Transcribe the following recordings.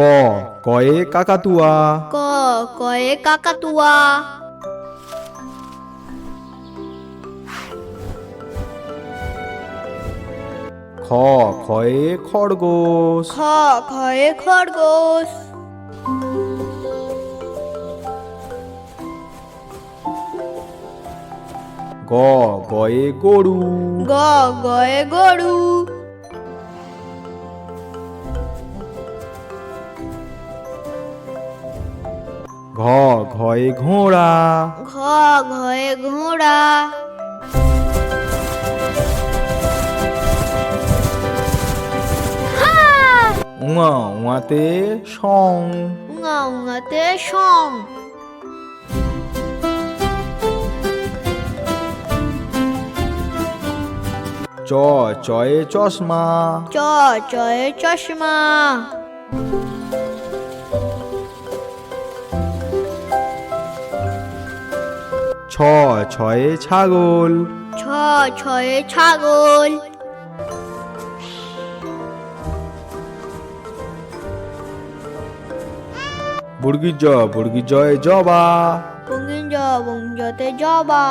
ক কয়ে কাকাতুয়া ক কয়ে কাকাতুয়া খ খয়ে খরগোশ খ খয়ে খরগোশ গ গয়ে গরু গ গয়ে গরু ঘ ঘয়ে ঘোড়া ঘ ঘয়ে ঘোড়া উঙা উঙাতে সং উঙা উঙাতে সং চ চয়ে চশমা চ চয়ে চশমা ছ ছয়ে ছাগল ছ ছয়ে ছাগল বর্গী জয়ে জবা বঙ্গিঞ্জ বঙ্গিঞ্জতে জবা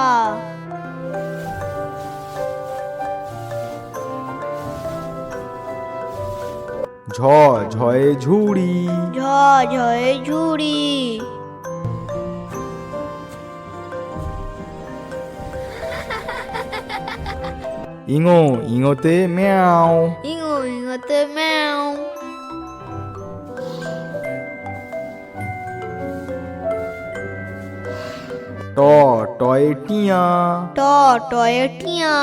ঝ ঝয়ে ঝুড়ি ঝ ঝয়ে ঝুড়ি ইঙো ইঙোতে ম্যাও ইঙো ইঙোতে ম্যাও ট টয়ে টিয়া ট টয়ে টিয়া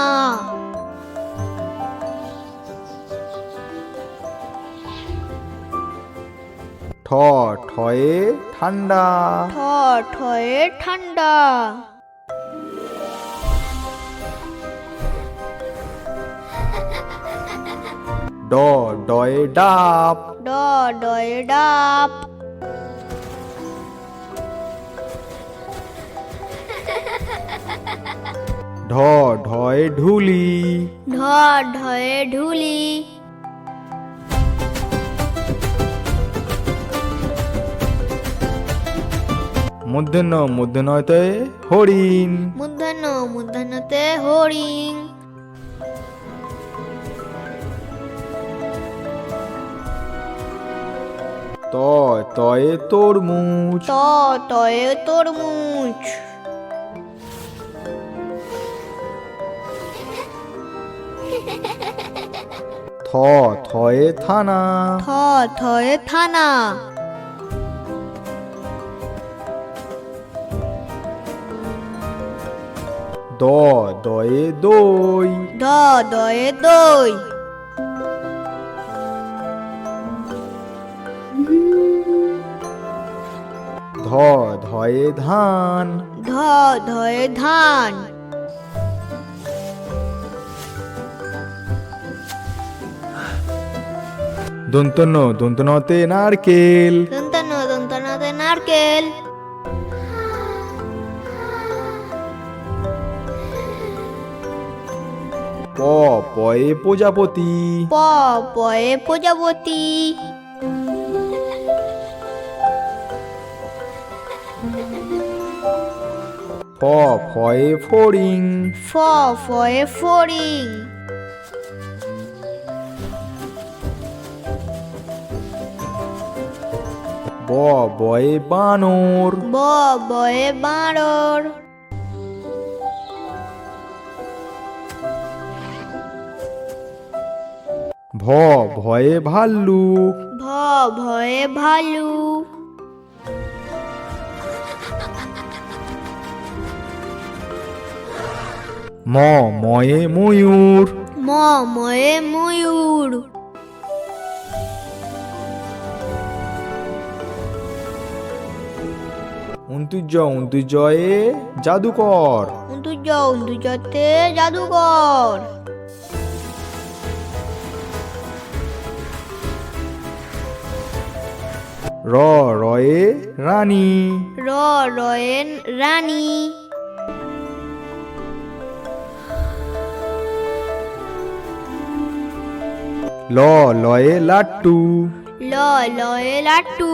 ঠ ঠয়ে ঠান্ডা ঠ ঠয়ে ঠান্ডা ড ডয়ে ডাব ড ডয়ে ডাব ঢ ঢয়ে ঢুলি ঢ ঢয়ে ঢুলি মূর্ধন্যতে হরিণ মূর্ধন্য মূর্ধন্যতে হরিণ ত তয়ে তরমুজ ত তয়ে তরমুজ থ থয়ে থানা থ থয়ে থানা দ দয়ে দই দ দয়ে দই ধ ধয়ে ধান ধ ধয়ে ধান দন্তন্যতে নারকেল দন্তন্য দন্তন্যতে নারকেল প পয়ে প্রজাপতি প পয়ে প্রজাপতি ফ ফয়ে ফড়িং ফ ফয়ে ফড়িং ব বয়ে বানর ব বয়ে বাঁদর ভ ভয়ে ভাল্লুক ভ ভয়ে ভালু ম ময়ে ময়ূর ম ময়ে ময়ূর উন্তুজয়ে জাদুকর উন্তুজতে জাদুকর র রয়ে রানী র রয়ে রানী ল লয়ে লাট্টু ল লয়ে লাট্টু।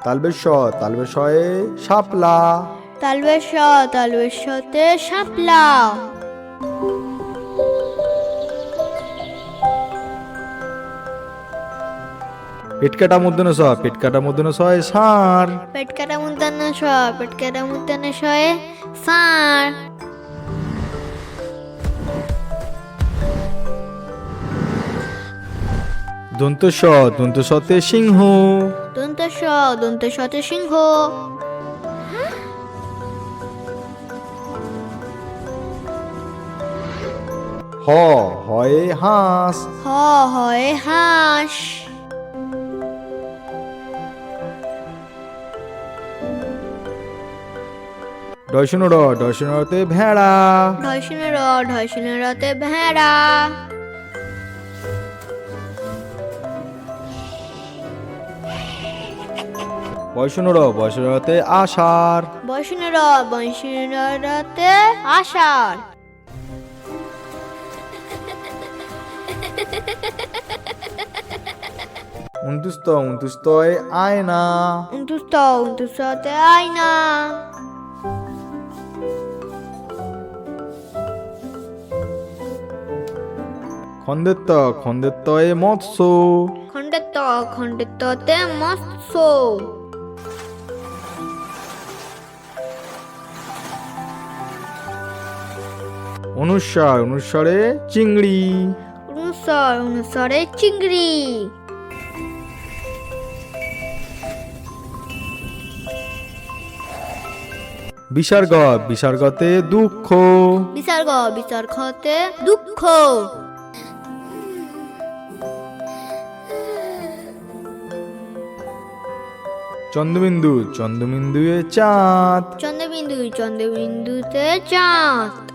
তালবেশ শয়ে শাপলা। তালবেশতে শাপলা। পেটকাটা মূর্ধন্য শয়ে ষাঁড়। পেটকাটা মূর্ধন্য শয়ে ষাঁড়। দন্ত সতে সিংহ। দন্ত শতে সিংহ। হয়ে হাঁস। হয়ে হাঁস। ডয়শনরতে ভেড়া। ঢয়শনেরতে ভেড়া। বয়সনরতে আষাঢ়। বয়সনেরতে আষাঢ়। উনতুস্তয়ে আয়না। উনতুস্ততে আয়না। খন্দেত্বয়ে মৎস্য। খণ্ডেত্বতে মৎস্য। অনুস্বরে চিংড়ি। অনুস্বরে চিংড়ি। বিসর্গতে দুঃখ। বিসর্গতে দুঃখ। চন্দ্রবিন্দুয়ে চাঁদ। চন্দ্রবিন্দুতে চাঁদ।